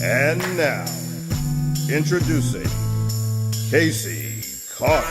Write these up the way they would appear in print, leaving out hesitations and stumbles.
And now, introducing Casey Carter.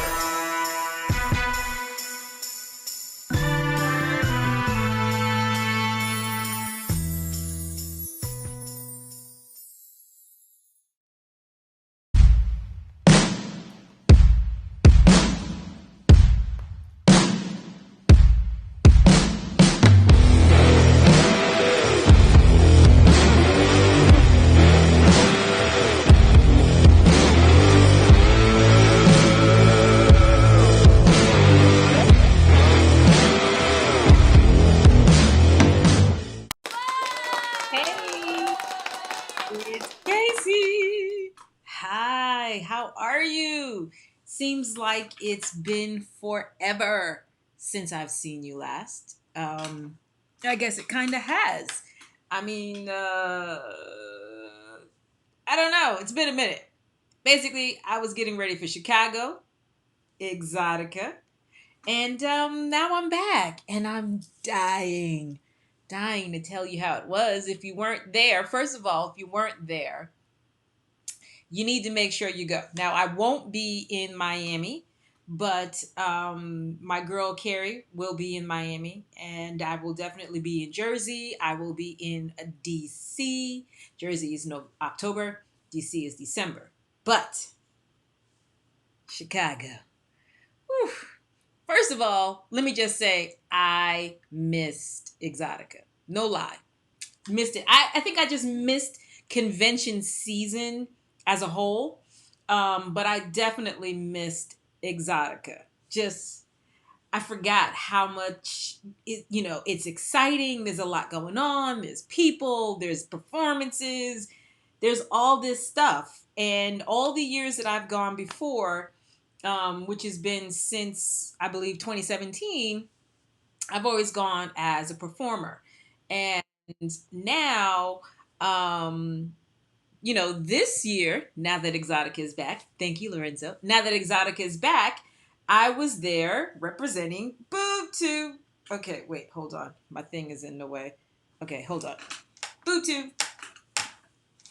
Hey, it's Casey. Hi, how are you? Seems like it's been forever since I've seen you last. I guess it kind of has. I mean, I don't know. It's been a minute. Basically, I was getting ready for Chicago, Exxxotica, and now I'm back and I'm dying to tell you how it was. If you weren't there, first of all, if you weren't there, you need to make sure you go. Now, I won't be in Miami, but my girl Carrie will be in Miami, and I will definitely be in Jersey. I will be in DC. Jersey is no October, DC is December. But Chicago. Whew. First of all, let me just say I missed Exxxotica. No lie. Missed it. I think I just missed convention season as a whole. But I definitely missed Exxxotica. Just I forgot how much it's exciting. There's a lot going on. There's people, there's performances, there's all this stuff. And all the years that I've gone before, which has been since I believe 2017, I've always gone as a performer. And now, this year, now that Exxxotica is back, thank you, Lorenzo. Now that Exxxotica is back, I was there representing Boobtube. Okay, wait, hold on. My thing is in the way. Okay, hold on. Boobtube.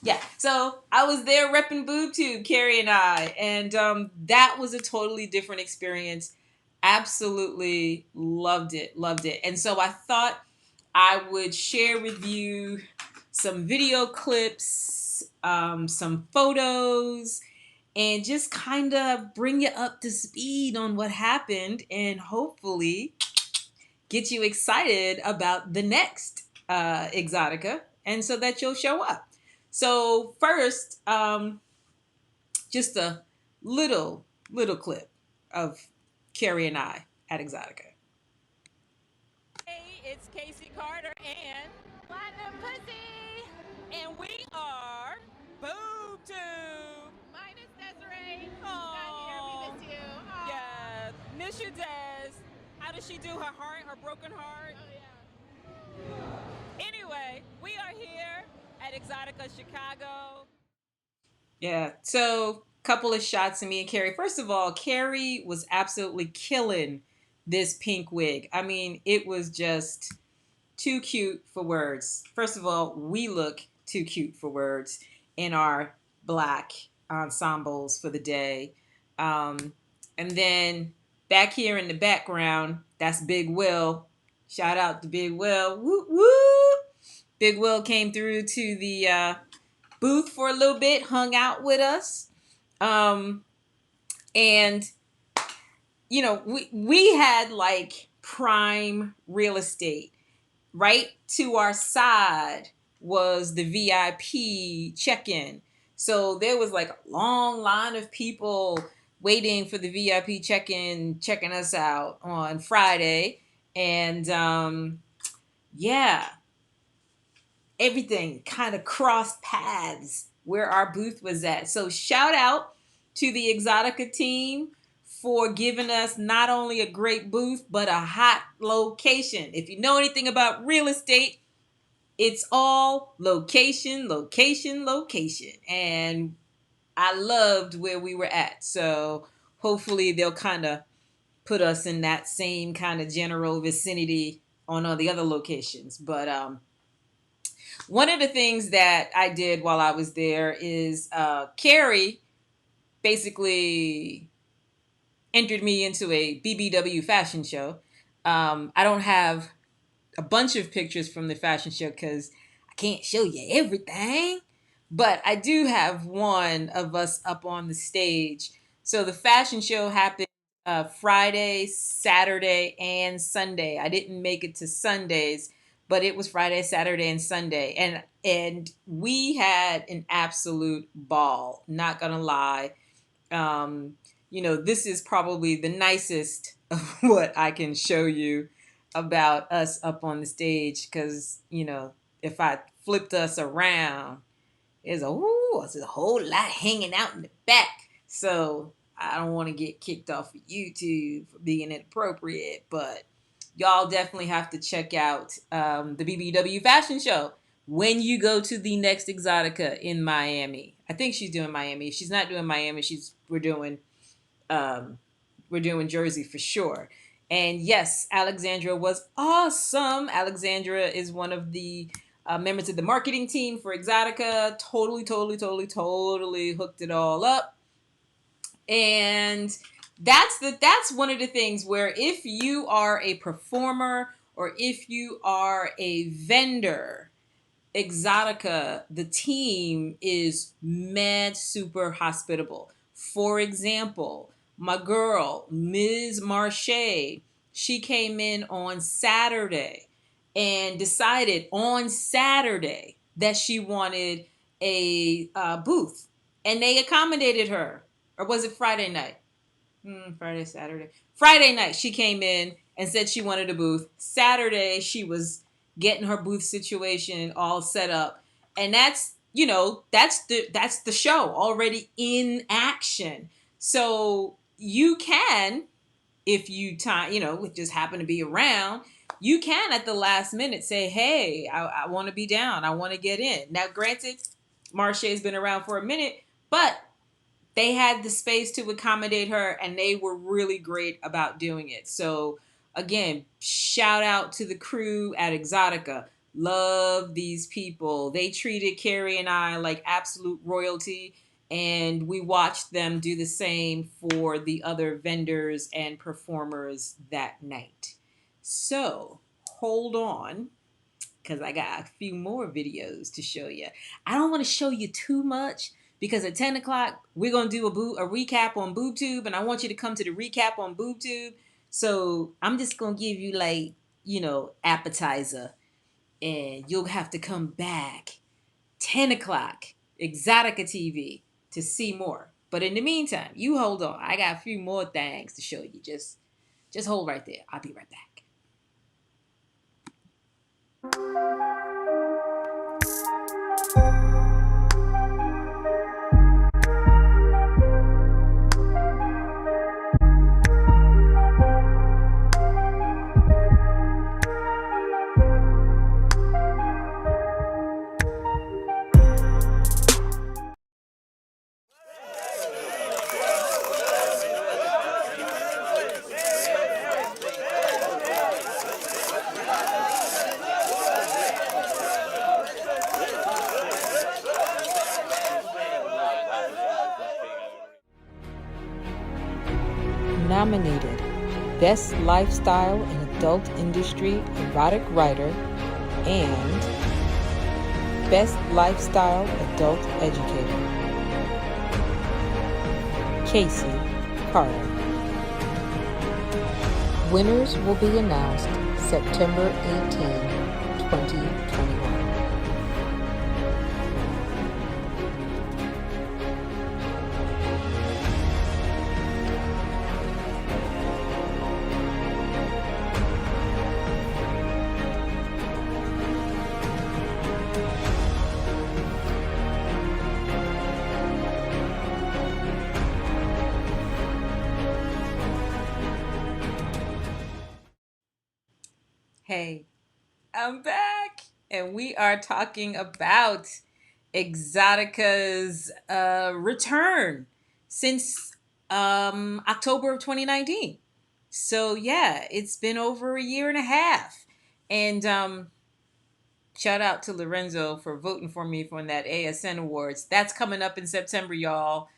Yeah, so I was there repping Boobtube, Carrie and I, and that was a totally different experience. Absolutely loved it. And so I thought I would share with you some video clips, some photos, and just kind of bring you up to speed on what happened and hopefully get you excited about the next Exxxotica and so that you'll show up. So first, just a little clip of Carrie and I at Exxxotica. Hey, it's Casey Carter and Platinum Puzzy, and we are Boobtube. Mine is Desiree. She's not here. We Oh, miss you. Aw. yeah, miss you, Des. How does she do her heart, her broken heart? Oh, yeah. Anyway, we are here at Exxxotica Chicago. Yeah. So, couple of shots of me and Carrie. First of all, Carrie was absolutely killing this pink wig. I mean, it was just too cute for words. First of all, we look too cute for words in our black ensembles for the day. And then back here in the background, that's Big Will. Shout out to Big Will. Woo woo! Big Will came through to the booth for a little bit, hung out with us. Um, and we had like prime real estate. Right to our side was the VIP check-in. So there was like a long line of people waiting for the VIP check-in, checking us out on Friday. And yeah, everything kind of crossed paths where our booth was at. So shout out to the Exxxotica team for giving us not only a great booth, but a hot location. If you know anything about real estate, it's all location, location, location. And I loved where we were at. So hopefully they'll kind of put us in that same kind of general vicinity on all the other locations. But One of the things that I did while I was there is Carrie basically entered me into a BBW fashion show. I don't have a bunch of pictures from the fashion show because I can't show you everything, but I do have one of us up on the stage. So the fashion show happened Friday, Saturday, and Sunday. I didn't make it to Sundays, but it was Friday, Saturday, and Sunday, and we had an absolute ball. Not gonna lie. Um, this is probably the nicest of what I can show you about us up on the stage because, if I flipped us around, there's a whole lot hanging out in the back. So I don't want to get kicked off of YouTube for being inappropriate, but y'all definitely have to check out the BBW fashion show when you go to the next Exxxotica in Miami. I think she's doing Miami. If she's not doing Miami, um, we're doing Jersey for sure. And yes, Alexandra was awesome. Alexandra is one of the members of the marketing team for Exxxotica. Totally hooked it all up. And that's one of the things where if you are a performer or if you are a vendor, Exxxotica, the team is mad super hospitable. For example, my girl, Ms. Marche, she came in on Saturday and decided on Saturday that she wanted a booth. And they accommodated her. Or was it Friday night? Friday, Saturday. Friday night, she came in and said she wanted a booth. Saturday, she was getting her booth situation all set up. And that's the show already in action. So you can, if you just happen to be around, you can at the last minute say, hey, I want to be down. I want to get in. Now, granted, Marche's been around for a minute, but they had the space to accommodate her and they were really great about doing it. So again, shout out to the crew at Exxxotica. Love these people. They treated Carrie and I like absolute royalty, and we watched them do the same for the other vendors and performers that night. So hold on, because I got a few more videos to show you. I don't want to show you too much because at 10 o'clock, we're going to do a recap on Boobtube, and I want you to come to the recap on Boobtube. So I'm just going to give you appetizer, and you'll have to come back 10 o'clock, Exxxotica TV, to see more. But in the meantime, you hold on. I got a few more things to show you. Just hold right there. I'll be right back. Nominated Best Lifestyle in Adult Industry Erotic Writer and Best Lifestyle Adult Educator. Casey Carter. Winners will be announced September 18, 2021. Hey, I'm back, and we are talking about Exxxotica's return since October of 2019. So yeah, it's been over a year and a half, and Shout out to Lorenzo for voting for me for that ASN Awards. That's coming up in September, y'all.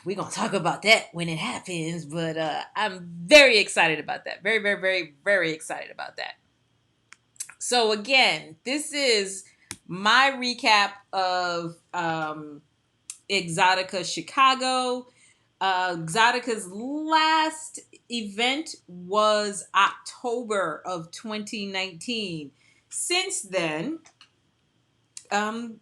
We're going to talk about that when it happens, but I'm very excited about that. Very, very, very, very excited about that. So again, this is my recap of Exxxotica Chicago. Exxxotica's last event was October of 2019. Since then,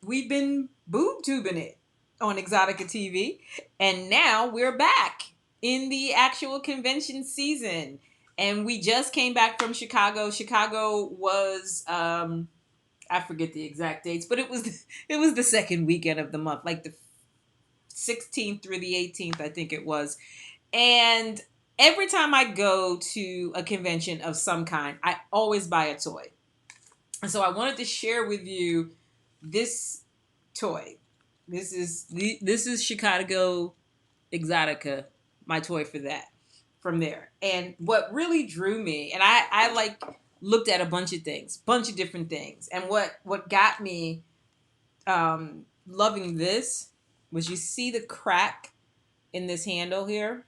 we've been boob tubing it on Exxxotica TV, and now we're back in the actual convention season. And we just came back from Chicago. Chicago was I forget the exact dates, but it was the second weekend of the month, like the 16th through the 18th, I think it was. And every time I go to a convention of some kind, I always buy a toy. And so I wanted to share with you this toy. This is Chicago Exxxotica, my toy for that, from there. And what really drew me, and I like looked at a bunch of different things. And what got me loving this was, you see the crack in this handle here?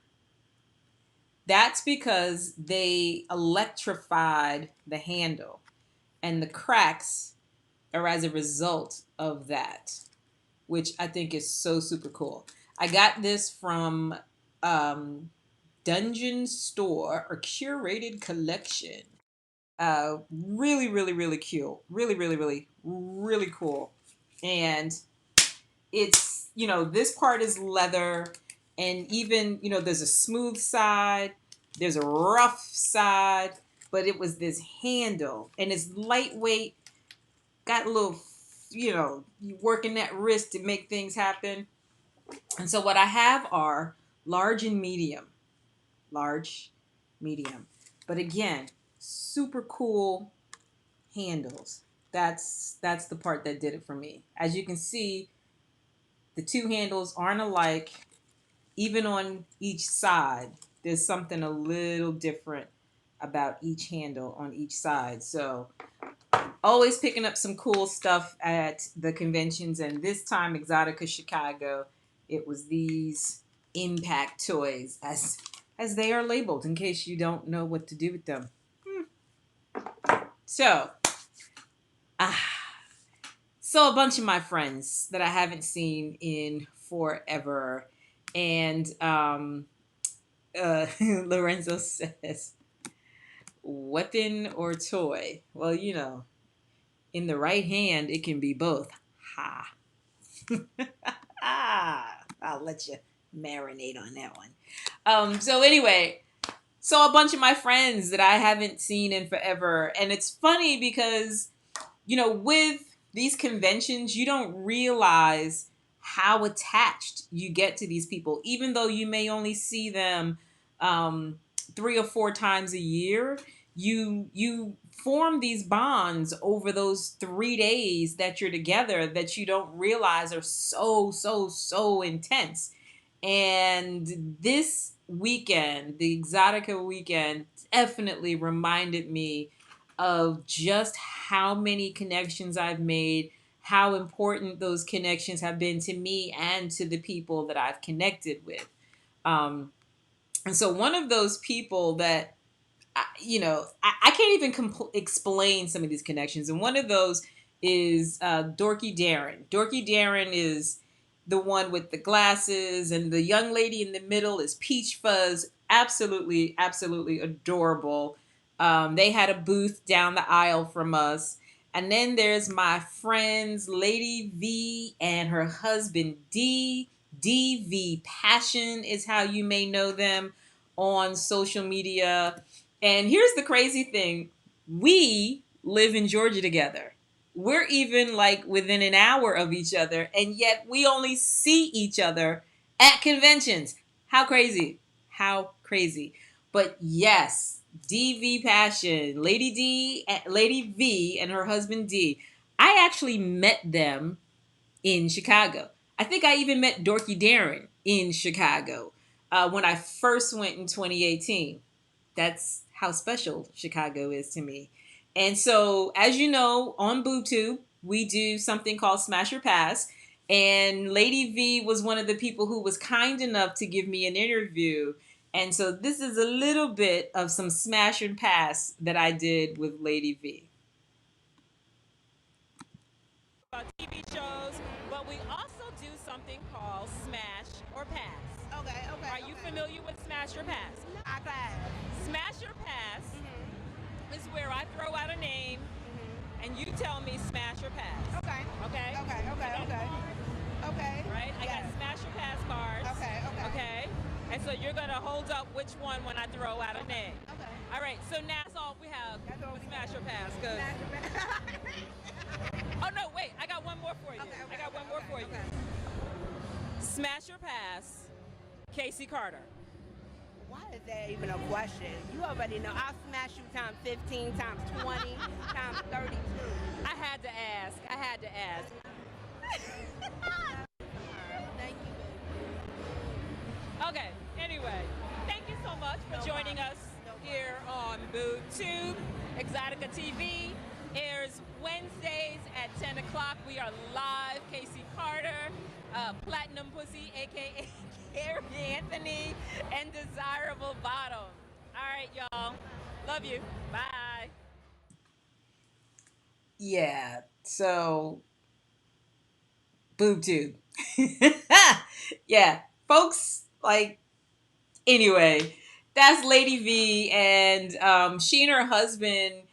That's because they electrified the handle, and the cracks are as a result of that, which I think is so super cool. I got this from Dungeon Store or Curated Collection. Really, really, really cute. Really, really, really, really cool. And it's, this part is leather, and even, there's a smooth side, there's a rough side, but it was this handle, and it's lightweight, got a little, you working that wrist to make things happen. And so what I have are large and medium. Large, medium. But again, super cool handles. That's the part that did it for me. As you can see, the two handles aren't alike. Even on each side, there's something a little different about each handle on each side. So always picking up some cool stuff at the conventions, and this time Exxxotica Chicago, it was these impact toys, as they are labeled, in case you don't know what to do with them. So a bunch of my friends that I haven't seen in forever, and Lorenzo says, weapon or toy? Well, in the right hand, it can be both. Ha. I'll let you marinate on that one. So anyway, so a bunch of my friends that I haven't seen in forever. And it's funny because, with these conventions, you don't realize how attached you get to these people. Even though you may only see them 3 or 4 times a year, you form these bonds over those 3 days that you're together that you don't realize are so intense. And this weekend, the Exxxotica weekend, definitely reminded me of just how many connections I've made, how important those connections have been to me and to the people that I've connected with. And so one of those people that, I can't even explain some of these connections. And one of those is Dorky Darren. Dorky Darren is the one with the glasses, and the young lady in the middle is Peach Fuzz. Absolutely, absolutely adorable. They had a booth down the aisle from us. And then there's my friends, Lady V and her husband, D. DV Passion is how you may know them on social media. And here's the crazy thing. We live in Georgia together. We're even like within an hour of each other, and yet we only see each other at conventions. How crazy? How crazy? But yes, DV Passion, Lady V and her husband D. I actually met them in Chicago. I think I even met Dorky Darren in Chicago when I first went in 2018. That's how special Chicago is to me. And so, as you know, on Boobtube, we do something called Smash or Pass. And Lady V was one of the people who was kind enough to give me an interview. And so this is a little bit of some Smash and Pass that I did with Lady V. TV shows, but we also do something called Smash or Pass. Okay, okay. Are you familiar with Smash or Pass? I class. Smash or Pass is where I throw out a name and you tell me smash or pass. Okay. Okay? Okay, okay, okay. Okay. Right? I got smash or pass cards. Okay, okay. Okay? And so you're going to hold up which one when I throw out a name. Okay. All right, so now that's all we have with smash or pass. Cause... oh, no, wait. I got one more for you. Okay, I got one more for you. Smash or pass, Casey Carter. Why is that even a question? You already know. I'll smash you times 15, times 20, times 32. I had to ask. I had to ask. Thank you, baby. Okay, anyway, thank you so much for joining us here on Boobtube. Exxxotica TV airs Wednesdays at 10 o'clock. We are live. Casey Carter, Platinum Puzzy, a.k.a. Gary Anthony, and Desirable Bottom. All right, y'all. Love you. Bye. Yeah, so Boobtube. Yeah, folks, like, anyway, that's Lady V, and she and her husband,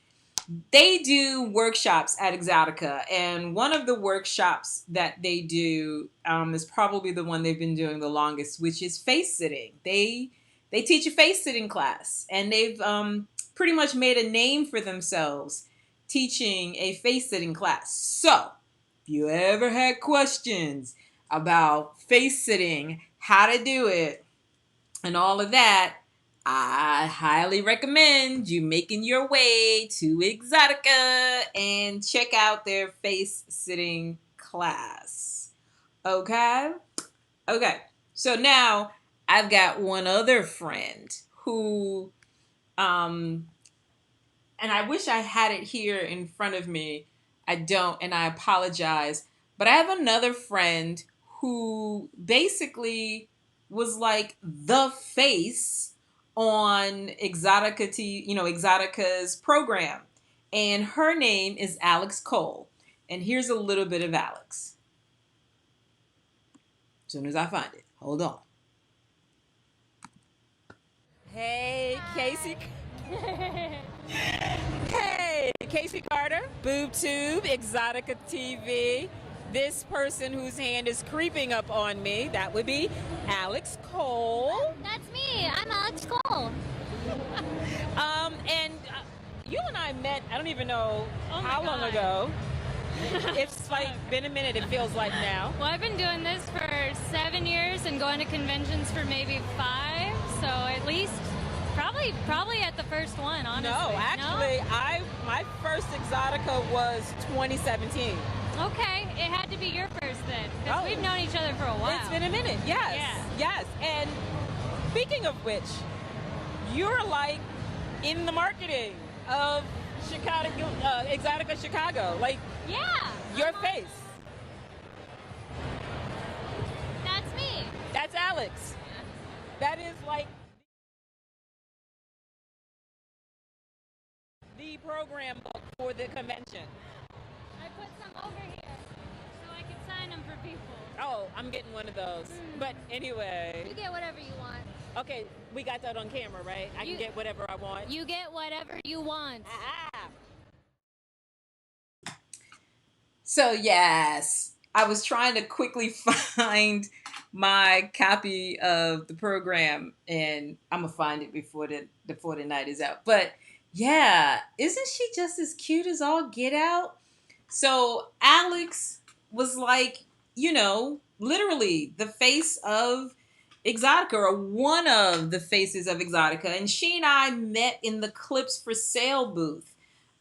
they do workshops at Exxxotica, and one of the workshops that they do is probably the one they've been doing the longest, which is face sitting. They teach a face sitting class, and they've pretty much made a name for themselves teaching a face sitting class. So, if you ever had questions about face sitting, how to do it, and all of that, I highly recommend you making your way to Exxxotica and check out their face sitting class. Okay? Okay. So now I've got one other friend who, and I wish I had it here in front of me. I don't, and I apologize. But I have another friend who basically was like the face on Exxxotica's program. And her name is Alex Cole. And here's a little bit of Alex. As soon as I find it. Hold on. Hey, Casey. Hey, Casey Carter, Boobtube, Exxxotica TV. This person whose hand is creeping up on me, that would be Alex Cole. That's me. I'm Alex Cole. And you and I met, I don't even know how long ago. It's like been a minute, it feels like now. Well, I've been doing this for 7 years and going to conventions for maybe 5. So at least, probably at the first one, honestly. No, actually, my first Exxxotica was 2017. Okay, it had to be your first then, because we've known each other for a while. It's been a minute, yes. Yeah. Yes, and speaking of which, you're like in the marketing of Exxxotica Chicago. Like, yeah, your face. That's me. That's Alex. That is like the program book for the convention. I put some over here so I can sign them for people. Oh, I'm getting one of those. But anyway. You get whatever you want. Okay, we got that on camera, right? I can get whatever I want. You get whatever you want. Ah. So yes, I was trying to quickly find my copy of the program, and I'm gonna find it before the night is out. But yeah, isn't she just as cute as all get out? So Alex was like, literally the face of Exxxotica, or one of the faces of Exxxotica, and she and I met in the Clips for Sale booth.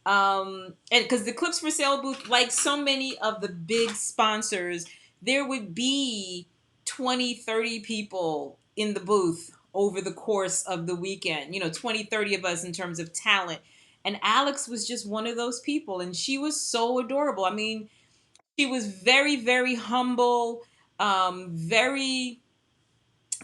And because the Clips for Sale booth, like so many of the big sponsors, there would be 20, 30 people in the booth over the course of the weekend, 20, 30 of us in terms of talent. And Alex was just one of those people, and she was so adorable. I mean, she was very, very humble, very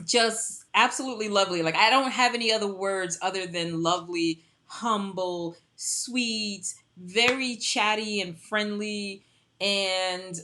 just absolutely lovely. Like, I don't have any other words other than lovely, humble, sweet, very chatty and friendly, and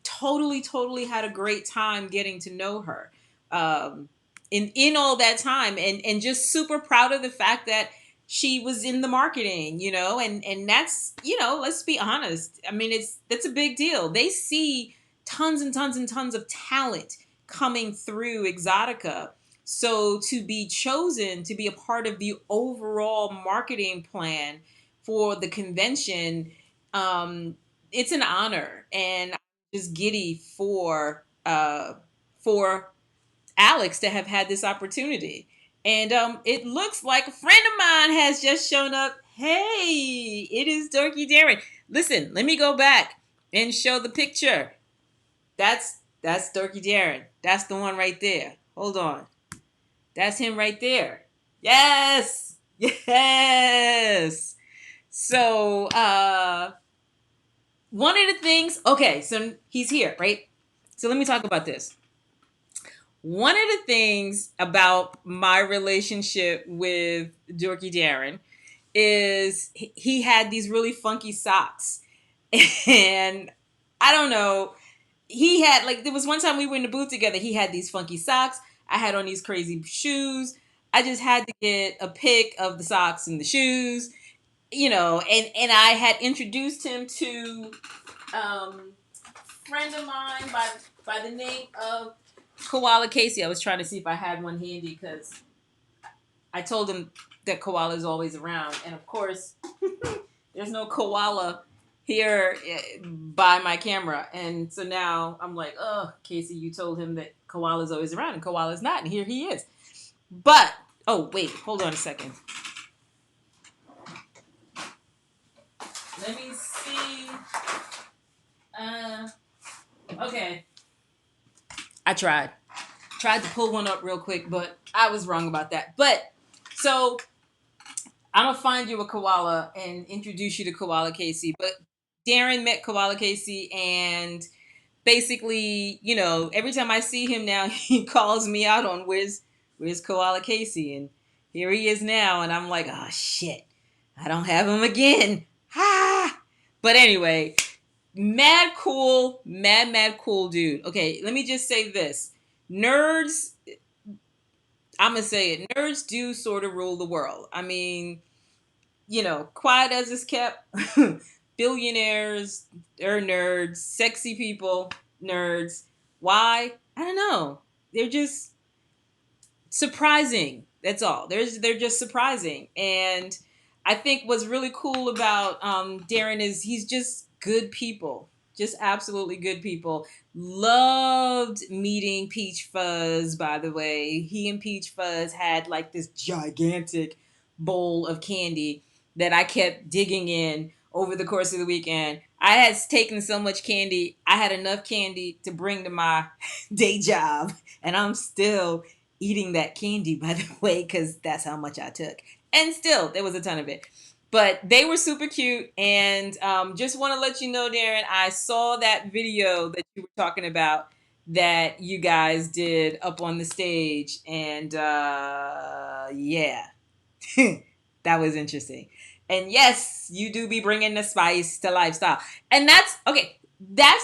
totally had a great time getting to know her. Um, in all that time, and just super proud of the fact that she was in the marketing, and that's, let's be honest. I mean, that's a big deal. They see tons and tons and tons of talent coming through Exxxotica. So to be chosen to be a part of the overall marketing plan for the convention, it's an honor, and I'm just giddy for Alex to have had this opportunity. And it looks like a friend of mine has just shown up. Hey, it is Dorky Darren. Listen, let me go back and show the picture. That's Dorky Darren. That's the one right there. Hold on. That's him right there. Yes. Yes. So one of the things, okay, so he's here, right? So let me talk about this. One of the things about my relationship with Dorky Darren is he had these really funky socks. And I don't know, he had, like, there was one time we were in the booth together, he had these funky socks. I had on these crazy shoes. I just had to get a pic of the socks and the shoes, and I had introduced him to a friend of mine by the name of Koala Casey. I was trying to see if I had one handy because I told him that koala is always around. And of course, there's no koala here by my camera. And so now I'm like, oh, Casey, you told him that koala is always around and koala is not. And here he is. But, oh, wait, hold on a second. Let me see. Okay. I tried to pull one up real quick, but I was wrong about that. But so I'm gonna find you a koala and introduce you to Koala Casey. But Darren met Koala Casey, and basically, every time I see him now, he calls me out on where's Koala Casey, and here he is now, and I'm like, oh shit, I don't have him again. Ha! But anyway, mad cool dude. Okay, let me just say this. Nerds, I'm going to say it. Nerds do sort of rule the world. I mean, quiet as it's kept. Billionaires are nerds. Sexy people, nerds. Why? I don't know. They're just surprising. That's all. They're just surprising. And I think what's really cool about Darren is he's just good people. Just absolutely good people. Loved meeting Peach Fuzz, by the way. He and Peach Fuzz had like this gigantic bowl of candy that I kept digging in over the course of the weekend. I had taken so much candy. I had enough candy to bring to my day job. And I'm still eating that candy, by the way, because that's how much I took. And still, there was a ton of it. But they were super cute, and just want to let you know, Darren, I saw that video that you were talking about that you guys did up on the stage, and yeah, that was interesting. And yes, you do be bringing the spice to lifestyle. And that's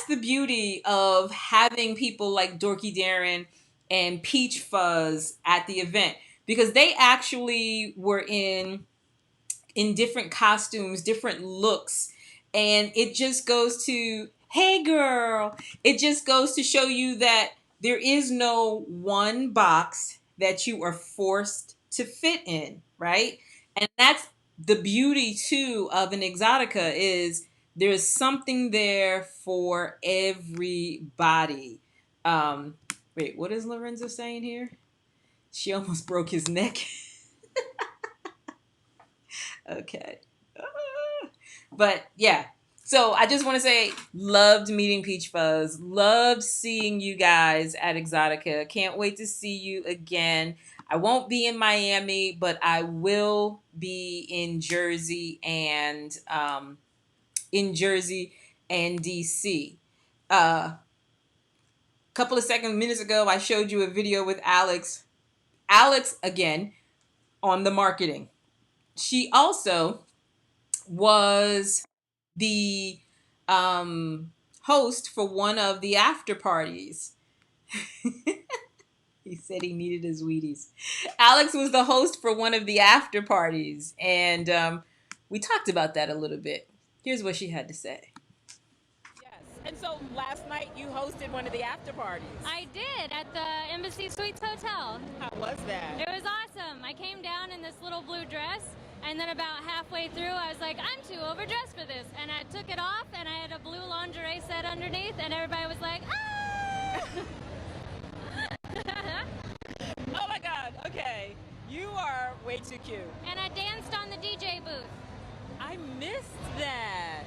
the beauty of having people like Dorky Darren and Peach Fuzz at the event, because they actually were in different costumes, different looks. And it just goes to, hey girl, it just goes to show you that there is no one box that you are forced to fit in, right? And that's the beauty too of an Exxxotica, is there's something there for everybody. Wait, what is Lorenzo saying here? She almost broke his neck. Okay. But yeah, So I just want to say, loved meeting Peach Fuzz. Loved seeing you guys at Exxxotica. Can't wait to see you again. I won't be in Miami, but I will be in Jersey and DC. Couple of minutes ago, I showed you a video with Alex. Alex, again, on the marketing. She also was the host for one of the after parties. He said he needed his Wheaties. Alex was the host for one of the after parties, and we talked about that a little bit. Here's what she had to say. Yes. And so last night you hosted one of the after parties. I did at the Embassy Suites Hotel. How was that? It was awesome. I came down in this little blue dress, and then about halfway through, I was like, I'm too overdressed for this. And I took it off, and I had a blue lingerie set underneath, and everybody was like, ah! Oh my God. Okay. You are way too cute. And I danced on the DJ booth. I missed that.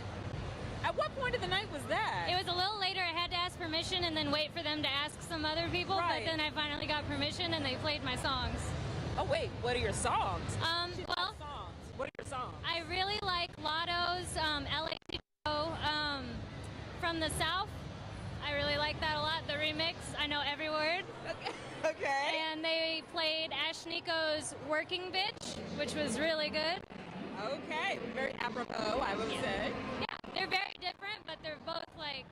At what point of the night was that? It was a little later. I had to ask permission and then wait for them to ask some other people. Right. But then I finally got permission, and they played my songs. Oh wait, what are your songs? Well, Songs. What are your songs? I really like Lotto's LA from the South. I really like that a lot. The remix, I know every word. Okay. And they played Ashnico's Working Bitch, which was really good. Okay. Very apropos, I would say. Yeah, they're very different, but they're both like,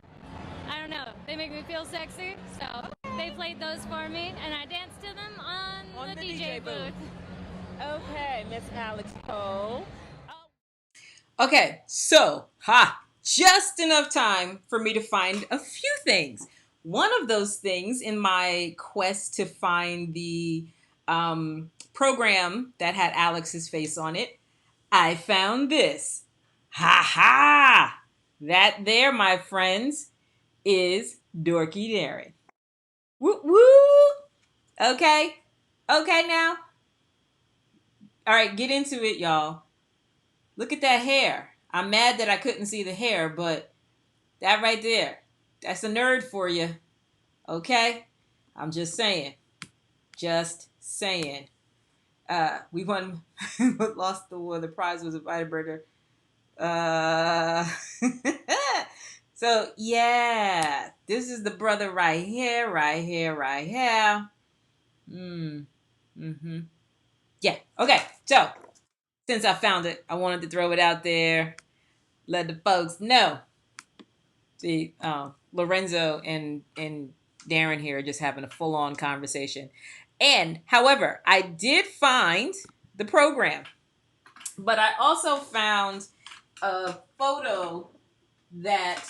I don't know, they make me feel sexy. So they played those for me, and I danced to them on the DJ booth. Okay, Miss Alex Cole. Okay, so, just enough time for me to find a few things. One of those things in my quest to find the program that had Alex's face on it, I found this. That there, my friends, is Dorky Darren. Woo woo! Okay now. All right, get into it, y'all. Look at that hair. I'm mad that I couldn't see the hair, but that right there, that's a nerd for you. Okay? I'm just saying. We won, but lost the war. The prize was a Vita Burger. So, yeah. This is the brother right here. Yeah. Okay. So, since I found it, I wanted to throw it out there. Let the folks know. See, Lorenzo and Darren here are just having a full-on conversation. And, however, I did find the program. But I also found a photo that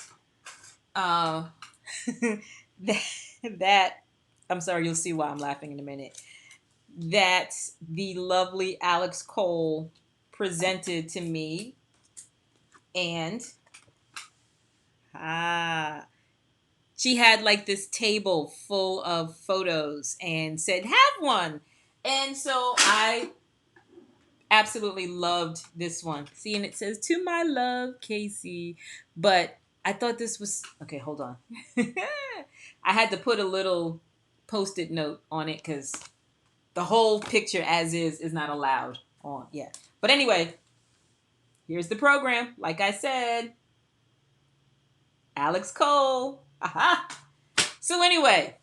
that I'm sorry, you'll see why I'm laughing in a minute. That the lovely Alex Cole presented to me. And she had like this table full of photos and said, have one. And so I absolutely loved this one. See, and it says, to my love, Casey. But I thought this was, okay, hold on. I had to put a little Post-it note on it because the whole picture as is not allowed on. Yeah. But anyway, here's the program. Like I said, Alex Cole. Aha. So anyway,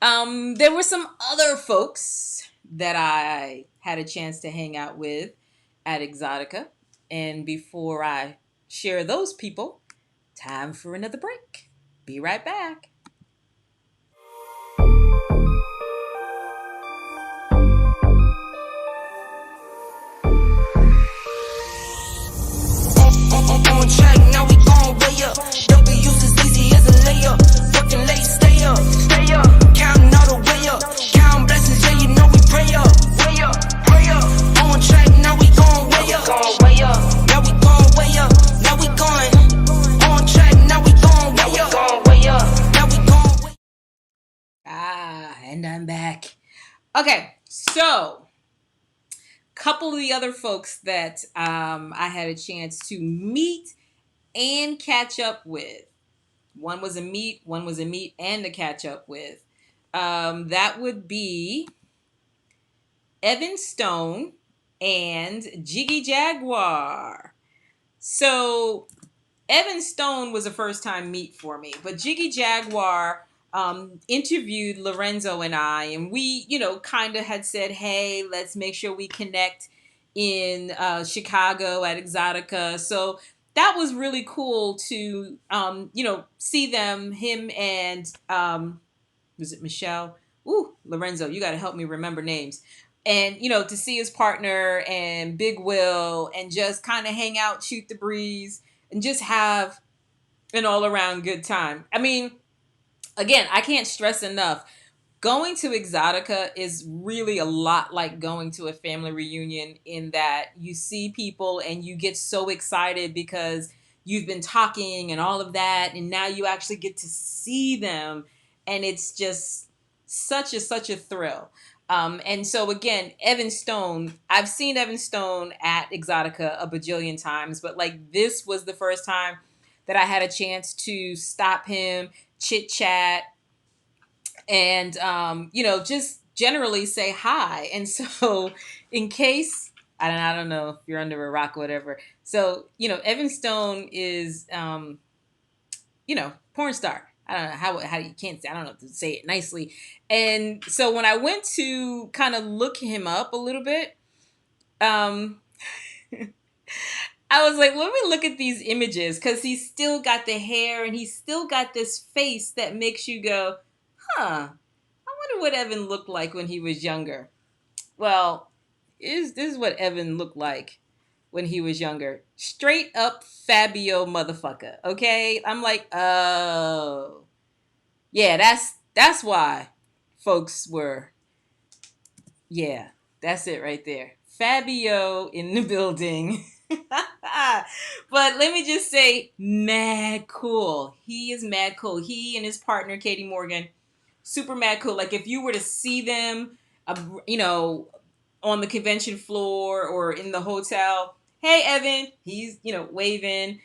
there were some other folks that I had a chance to hang out with at Exxxotica. And before I share those people, time for another break. Be right back. On track, now we gon' way up. W's as easy as a layup. Working late, stay up. Counting all the way up. Counting blessings, yeah, you know we pray up. Pray up. On track, now we gon' way up. Now we gon' way up. Now we going. On track, now we gon' way up. Now we gon' way up. And I'm back. Okay, so couple of the other folks that I had a chance to meet and catch up with. One was a meet and to catch up with. That would be Evan Stone and Jiggy Jaguar. So Evan Stone was a first time meet for me, but Jiggy Jaguar interviewed Lorenzo and I, and we, kind of had said, hey, let's make sure we connect in Chicago at Exxxotica. So that was really cool to, see them, him and, was it Michelle? Ooh, Lorenzo, you got to help me remember names. And, to see his partner and Big Will and just kind of hang out, shoot the breeze, and just have an all-around good time. I mean, again, I can't stress enough. Going to Exxxotica is really a lot like going to a family reunion in that you see people and you get so excited because you've been talking and all of that, and now you actually get to see them, and it's just such a thrill. And so again, Evan Stone, I've seen Evan Stone at Exxxotica a bajillion times, but like this was the first time that I had a chance to stop him, chit chat, and, just generally say hi. And so in case, I don't know if you're under a rock or whatever. So, Evan Stone is, porn star. I don't know how you can't say, I don't know to say it nicely. And so when I went to kind of look him up a little bit, I was like, let me look at these images, because he's still got the hair and he's still got this face that makes you go, I wonder what Evan looked like when he was younger. Well, this is what Evan looked like when he was younger. Straight up Fabio motherfucker, okay? I'm like, oh. Yeah, that's why folks were, yeah, that's it right there. Fabio in the building. But let me just say, mad cool. He is mad cool. He and his partner, Katie Morgan, super mad cool. Like if you were to see them, on the convention floor or in the hotel, hey, Evan, he's, waving.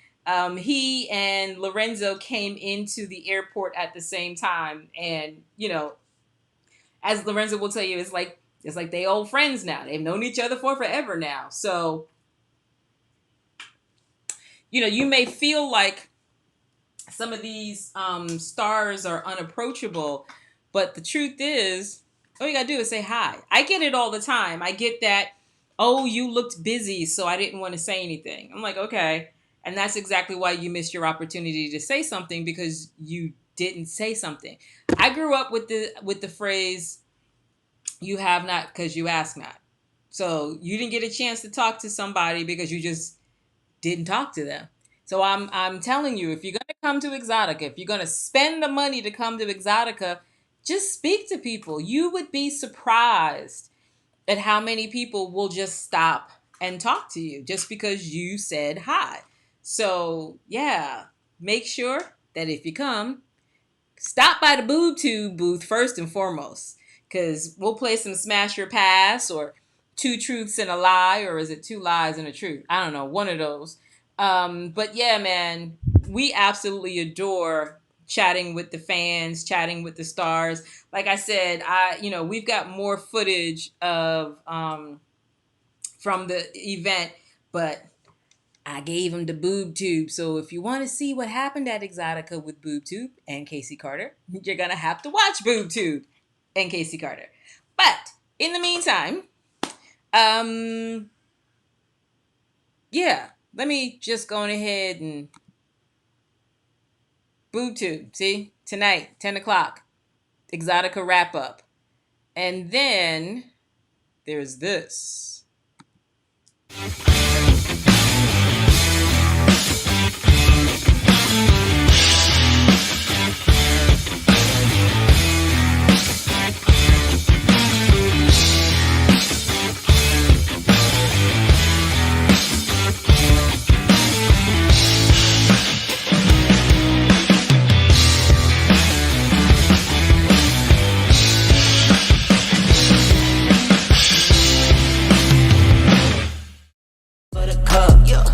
He and Lorenzo came into the airport at the same time. And, as Lorenzo will tell you, it's like they old friends now. They've known each other for forever now. So, you may feel like some of these stars are unapproachable, but the truth is, all you got to do is say hi. I get it all the time. I get that, oh, you looked busy, so I didn't want to say anything. I'm like, okay. And that's exactly why you missed your opportunity to say something, because you didn't say something. I grew up with the phrase, you have not because you ask not. So you didn't get a chance to talk to somebody because you just didn't talk to them. So I'm telling you, if you're going to come to Exxxotica, if you're going to spend the money to come to Exxxotica, just speak to people. You would be surprised at how many people will just stop and talk to you just because you said hi. So, yeah, make sure that if you come, stop by the Boobtube booth first and foremost, because we'll play some Smash Your Pass or Two Truths and a Lie, or is it Two Lies and a Truth? I don't know, one of those. But yeah, man, we absolutely adore chatting with the fans, chatting with the stars. Like I said, we've got more footage of from the event, but I gave him the Boobtube. So if you want to see what happened at Exxxotica with Boobtube and Casey Carter, you're going to have to watch Boobtube and Casey Carter. But in the meantime, let me just go on ahead and Boobtube, see? Tonight, 10 o'clock, Exxxotica wrap up. And then there's this.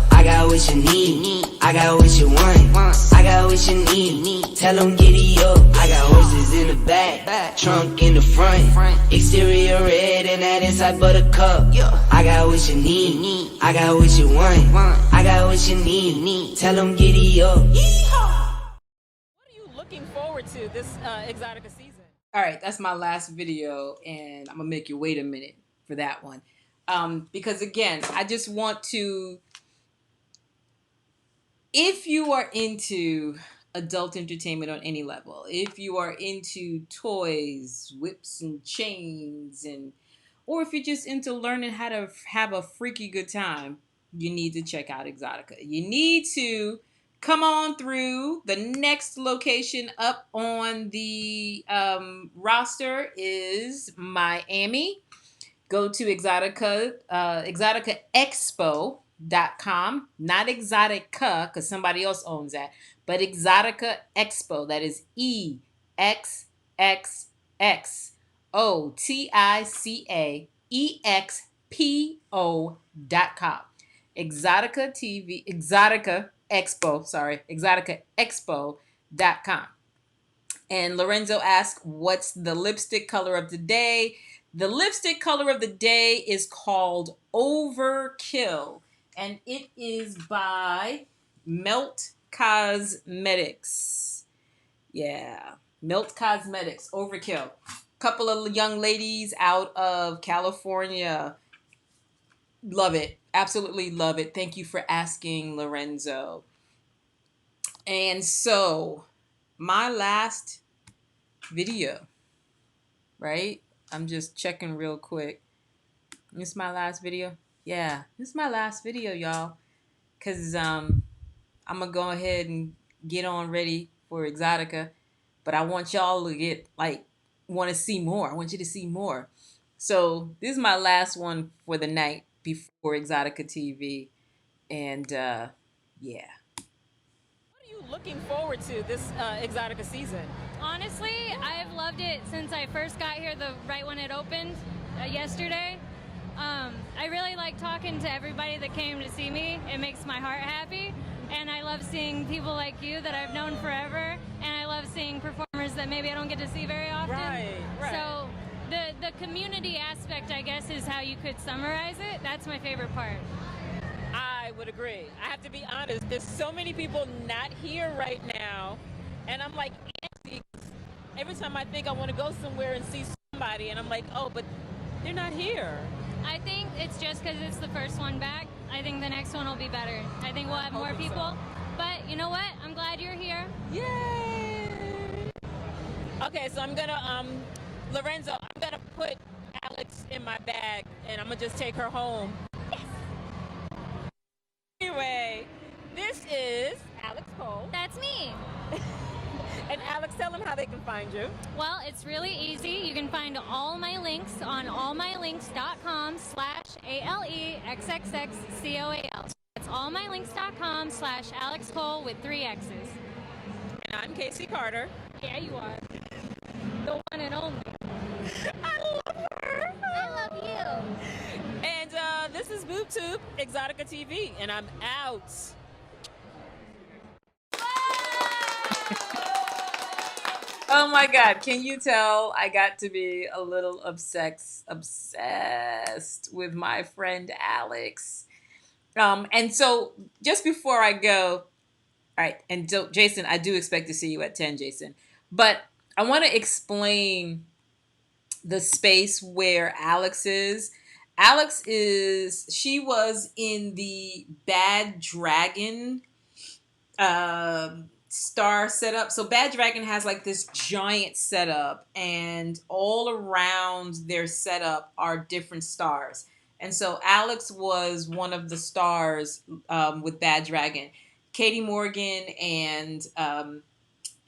I got what you need, I got what you what you need. Tell them giddy up. I got horses in the back, trunk in the front. Exterior red and that inside buttercup. I got what you need. I got what you want. I got what you need. Tell them giddy up. What are you looking forward to this Exxxotica season? All right, that's my last video, and I'm gonna make you wait a minute for that one. Because again, I just want to, if you are into adult entertainment on any level, if you are into toys, whips and chains, or if you're just into learning how to have a freaky good time, you need to check out Exxxotica. You need to come on through. The next location up on the roster is Miami. Go to Exxxotica, ExxxoticaExpo.com. Not Exxxotica, because somebody else owns that, but Exxxotica Expo. That is ExxxoticaExpo.com. Exxxotica TV, Exxxotica Expo, sorry, ExxxoticaExpo.com. And Lorenzo asked, what's the lipstick color of the day? The lipstick color of the day is called Overkill, and it is by Melt Cosmetics. Yeah, Melt Cosmetics, Overkill. Couple of young ladies out of California. Love it. Absolutely love it. Thank you for asking, Lorenzo. And so, my last video, right? I'm just checking real quick. This is my last video? Yeah, this is my last video, y'all. Because I'm going to go ahead and get on ready for Exxxotica. But I want y'all to get, want to see more. I want you to see more. So this is my last one for the night before Exxxotica TV. And, yeah. What are you looking forward to this Exxxotica season? Honestly, I've loved it since I first got here, right when it opened yesterday. I really like talking to everybody that came to see me. It makes my heart happy. And I love seeing people like you that I've known forever. And I love seeing performers that maybe I don't get to see very often. Right. So the community aspect, I guess, is how you could summarize it. That's my favorite part. I would agree. I have to be honest. There's so many people not here right now. And I'm like, every time I think I want to go somewhere and see somebody, and I'm like, oh, but they're not here. I think it's just because it's the first one back. I think the next one will be better. I think we'll have more people. So. But you know what? I'm glad you're here. Yay! Okay, so I'm going to, Lorenzo, I'm going to put Alex in my bag, and I'm going to just take her home. Yes! Anyway, this is Alex Cole. That's me. And Alex, tell them how they can find you. Well, it's really easy. You can find all my links on allmylinks.com/ALEXXXCOAL. That's allmylinks.com/Alex Cole with 3 X's. And I'm Casey Carter. Yeah, you are. The one and only. I love her. I love you. And this is Boobtube, Exxxotica TV, and I'm out. Oh my God, can you tell I got to be a little obsessed with my friend Alex. And so just before I go, all right, and Jason, I do expect to see you at 10, Jason. But I want to explain the space where Alex is. She was in the Bad Dragon star setup. So Bad Dragon has like this giant setup, and all around their setup are different stars. And so Alex was one of the stars with Bad Dragon. Katie Morgan and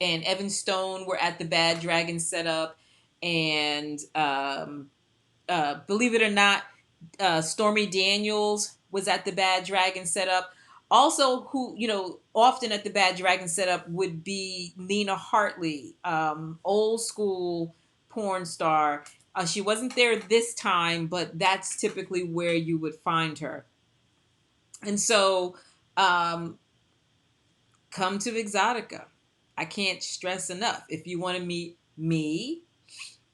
Evan Stone were at the Bad Dragon setup, and believe it or not, Stormy Daniels was at the Bad Dragon setup. Also, who, often at the Bad Dragon setup would be Nina Hartley, old school porn star. She wasn't there this time, but that's typically where you would find her. And so, come to Exxxotica. I can't stress enough. If you want to meet me,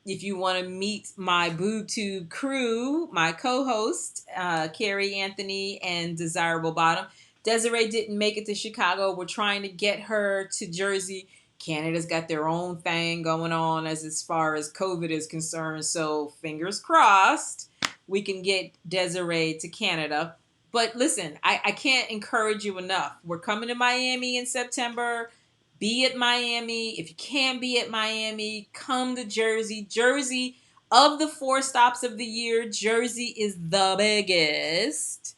if you want to meet my Boobtube crew, my co-host, Carrie Anthony and Desirable Bottom. Desiree didn't make it to Chicago. We're trying to get her to Jersey. Canada's got their own thing going on as far as COVID is concerned. So fingers crossed we can get Desiree to Canada. But listen, I can't encourage you enough. We're coming to Miami in September. Be at Miami. If you can't be at Miami, come to Jersey. Jersey, of the 4 stops of the year, Jersey is the biggest.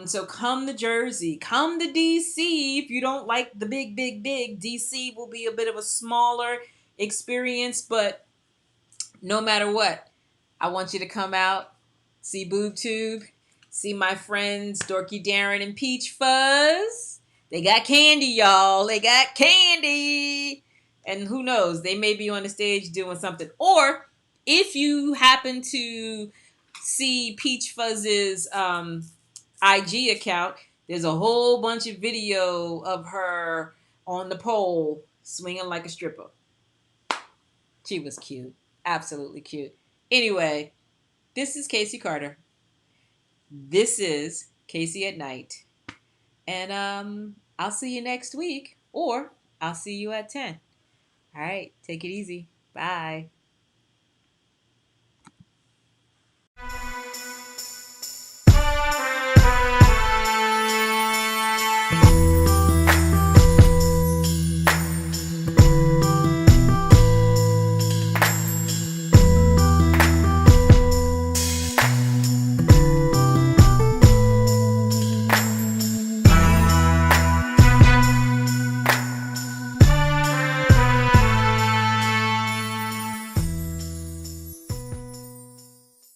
So come to Jersey. Come to DC. If you don't like the big, DC will be a bit of a smaller experience. But no matter what, I want you to come out, see Boobtube, see my friends Dorky Darren and Peach Fuzz. They got candy, y'all. They got candy. And who knows, they may be on the stage doing something. Or if you happen to see Peach Fuzz's IG account, there's a whole bunch of video of her on the pole swinging like a stripper. She was cute. Absolutely cute. Anyway, this is Casey Carter. This is Casey at Night. And I'll see you next week, or I'll see you at 10. All right, take it easy. Bye.